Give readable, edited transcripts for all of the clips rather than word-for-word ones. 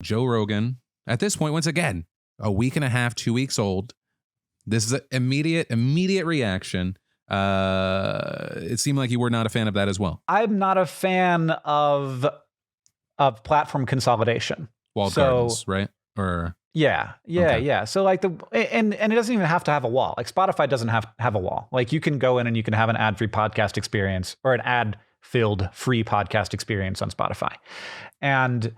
Joe Rogan, at this point, once again, a week and a half, 2 weeks old. This is an immediate reaction. It seemed like you were not a fan of that as well. I'm not a fan of platform consolidation. Walled gardens, right? Or yeah. So like and it doesn't even have to have a wall. Like Spotify doesn't have a wall. Like you can go in and you can have an ad-free podcast experience or an ad-filled free podcast experience on Spotify. And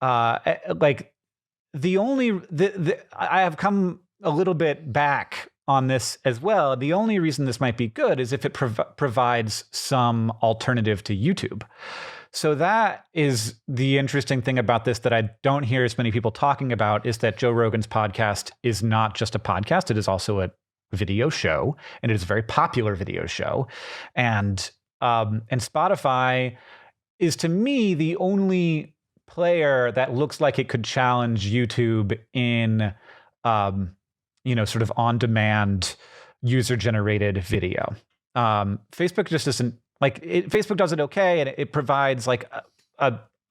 like I have come a little bit back on this as well. The only reason this might be good is if it provides some alternative to YouTube. So that is the interesting thing about this that I don't hear as many people talking about, is that Joe Rogan's podcast is not just a podcast. It is also a video show, and it is a very popular video show. And Spotify is, to me, the only player that looks like it could challenge YouTube in, sort of on-demand user-generated video. Facebook just isn't. Like Facebook does it okay, and it provides like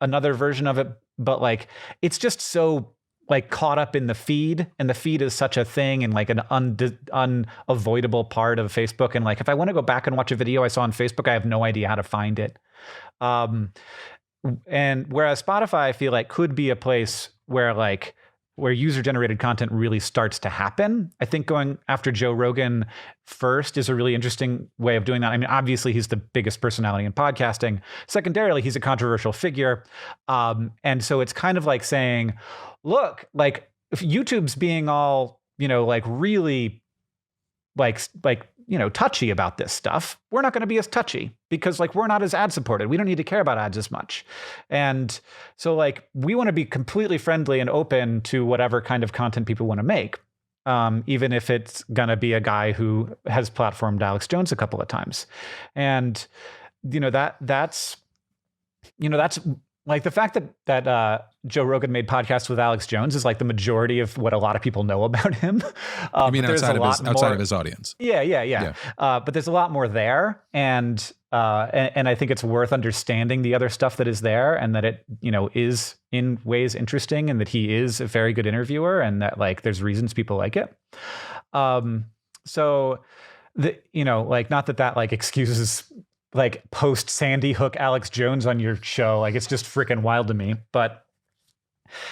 another version of it, but like it's just so like caught up in the feed, and the feed is such a thing and like an unavoidable part of Facebook. And like if I want to go back and watch a video I saw on Facebook, I have no idea how to find it. And whereas Spotify, I feel like could be a place where user-generated content really starts to happen. I think going after Joe Rogan first is a really interesting way of doing that. I mean, obviously, he's the biggest personality in podcasting. Secondarily, he's a controversial figure. And so it's kind of like saying, look, like if YouTube's being all, like really touchy about this stuff, we're not going to be as touchy because like we're not as ad supported. We don't need to care about ads as much. And so like we want to be completely friendly and open to whatever kind of content people want to make. Even if it's going to be a guy who has platformed Alex Jones a couple of times. And that's like the fact that Joe Rogan made podcasts with Alex Jones is like the majority of what a lot of people know about him. I mean, outside of his audience. Yeah. But there's a lot more there, and I think it's worth understanding the other stuff that is there, and that it is in ways interesting, and that he is a very good interviewer, and that like there's reasons people like it. So not that like excuses like post Sandy Hook Alex Jones on your show. Like it's just freaking wild to me, but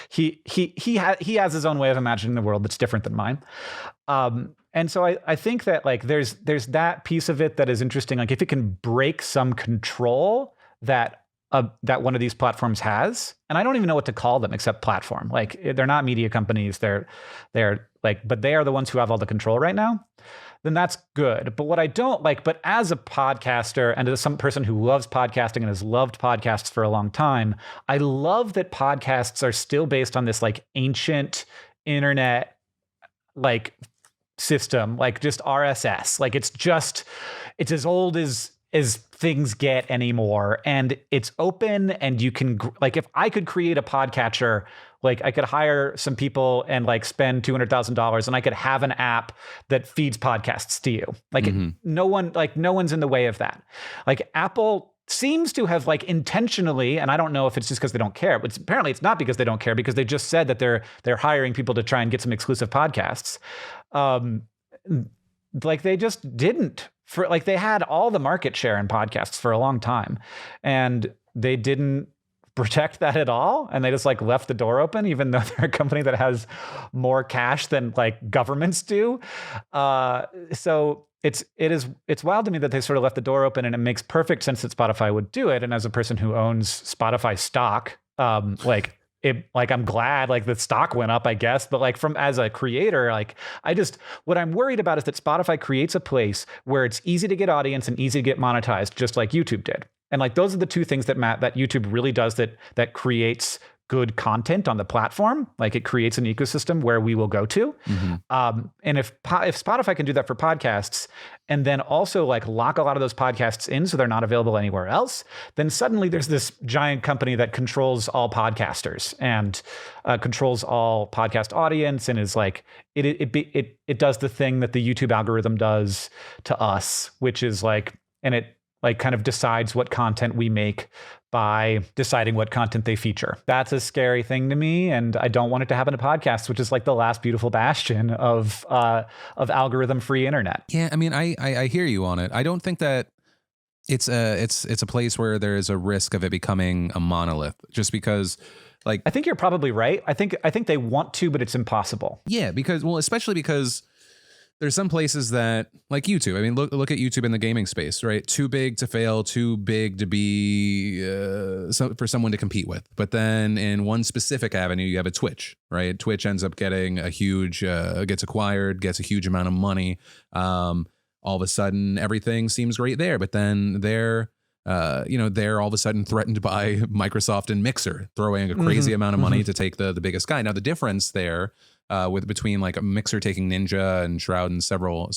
he has his own way of imagining the world that's different than mine. And so I think that like there's that piece of it that is interesting. Like if it can break some control that one of these platforms has, and I don't even know what to call them except platform. Like they're not media companies. They're like, but they are the ones who have all the control right now. Then that's good. But what I don't like, but as a podcaster and as some person who loves podcasting and has loved podcasts for a long time, I love that podcasts are still based on this like ancient internet like system, like just RSS. Like it's as old as things get anymore, and it's open, and you can like if I could create a podcatcher, like I could hire some people and like spend $200,000 and I could have an app that feeds podcasts to you. Like no one's in the way of that. Like Apple seems to have like intentionally, and I don't know if it's just because they don't care, but apparently it's not because they don't care, because they just said that they're hiring people to try and get some exclusive podcasts. Like they just didn't. They had all the market share in podcasts for a long time, and they didn't protect that at all, and they just like left the door open, even though they're a company that has more cash than like governments do. So it's wild to me that they sort of left the door open, and it makes perfect sense that Spotify would do it. And as a person who owns Spotify stock, I'm glad like the stock went up, I guess. But like as a creator, like what I'm worried about is that Spotify creates a place where it's easy to get audience and easy to get monetized, just like YouTube did. And like those are the two things that YouTube really does that creates good content on the platform. Like it creates an ecosystem where we will go to. And if Spotify can do that for podcasts, and then also like lock a lot of those podcasts in so they're not available anywhere else, then suddenly there's this giant company that controls all podcasters and controls all podcast audience, and is like it does the thing that the YouTube algorithm does to us, which is like, and it like kind of decides what content we make by deciding what content they feature. That's a scary thing to me, and I don't want it to happen to podcasts, which is like the last beautiful bastion of algorithm-free internet. Yeah, I mean, I hear you on it. I don't think that it's a place where there is a risk of it becoming a monolith, just because, like, I think you're probably right. I think they want to, but it's impossible. Yeah, because, well, especially because there's some places that, like YouTube. I mean, look at YouTube in the gaming space, right? Too big to fail, too big to be for someone to compete with. But then in one specific avenue, you have a Twitch, right? Twitch ends up getting a huge, gets acquired, gets a huge amount of money. All of a sudden, everything seems great there. But then they're all of a sudden threatened by Microsoft and Mixer, throwing a crazy amount of money to take the biggest guy. Now, the difference there between like a Mixer taking Ninja and Shroud and several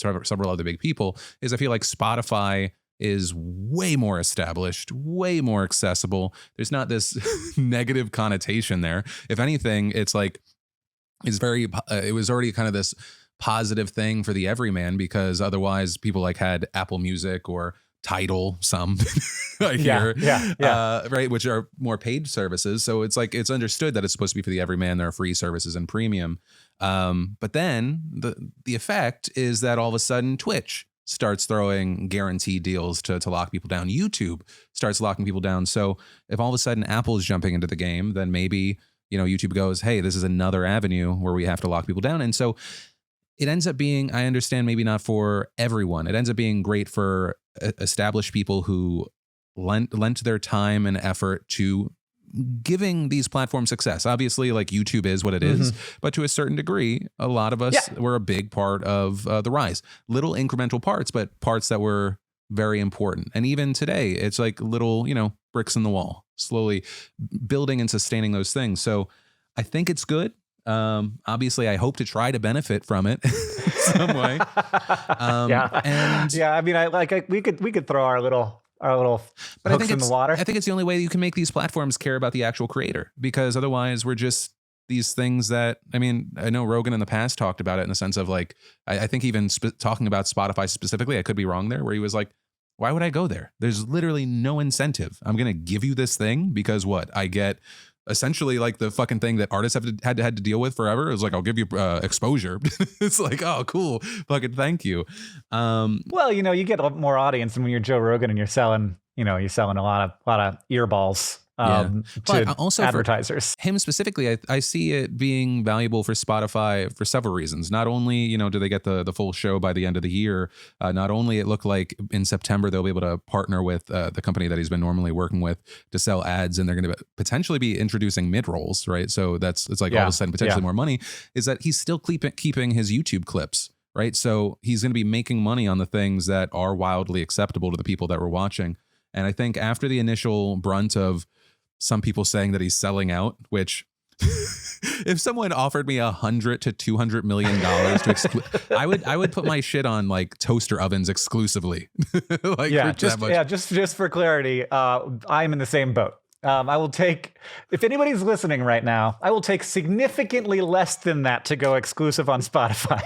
other big people is I feel like Spotify is way more established, way more accessible. There's not this negative connotation there. If anything, it was already kind of this positive thing for the everyman, because otherwise people like had Apple Music or Tidal, some right, which are more paid services. So it's like, it's understood that it's supposed to be for the everyman. There are free services and premium. But then the effect is that all of a sudden Twitch starts throwing guaranteed deals to lock people down. YouTube starts locking people down. So if all of a sudden Apple is jumping into the game, then maybe, YouTube goes, hey, this is another avenue where we have to lock people down. And so it ends up being, I understand, maybe not for everyone. It ends up being great for established people who lent their time and effort to giving these platforms success. Obviously, like, YouTube is what it is, but to a certain degree, a lot of us were a big part of the rise. Little incremental parts, but parts that were very important. And even today, it's like little, bricks in the wall, slowly building and sustaining those things. So I think it's good. Obviously, I hope to try to benefit from it some way. I mean, we could throw our little hooks in the water. I think it's the only way you can make these platforms care about the actual creator, because otherwise we're just these things that, I mean, I know Rogan in the past talked about it in the sense of like, I think even talking about Spotify specifically, I could be wrong there, where he was like, why would I go there? There's literally no incentive. I'm going to give you this thing because what? I get essentially like the fucking thing that artists had to deal with forever. It was like, I'll give you exposure. It's like, oh, cool. Fucking thank you. Well, you get a more audience than when you're Joe Rogan and you're selling a lot of earballs to also advertisers. Him specifically, I see it being valuable for Spotify for several reasons. Not only, do they get the full show by the end of the year, not only it looked like in September they'll be able to partner with the company that he's been normally working with to sell ads, and they're going to potentially be introducing mid-rolls, right? So it's like all of a sudden potentially more money, is that he's still keeping his YouTube clips, right? So he's going to be making money on the things that are wildly acceptable to the people that were watching. And I think after the initial brunt of some people saying that he's selling out, which if someone offered me $100 to $200 million to I would put my shit on like toaster ovens exclusively. Just for clarity, I'm in the same boat. I will take, if anybody's listening right now, I will take significantly less than that to go exclusive on Spotify.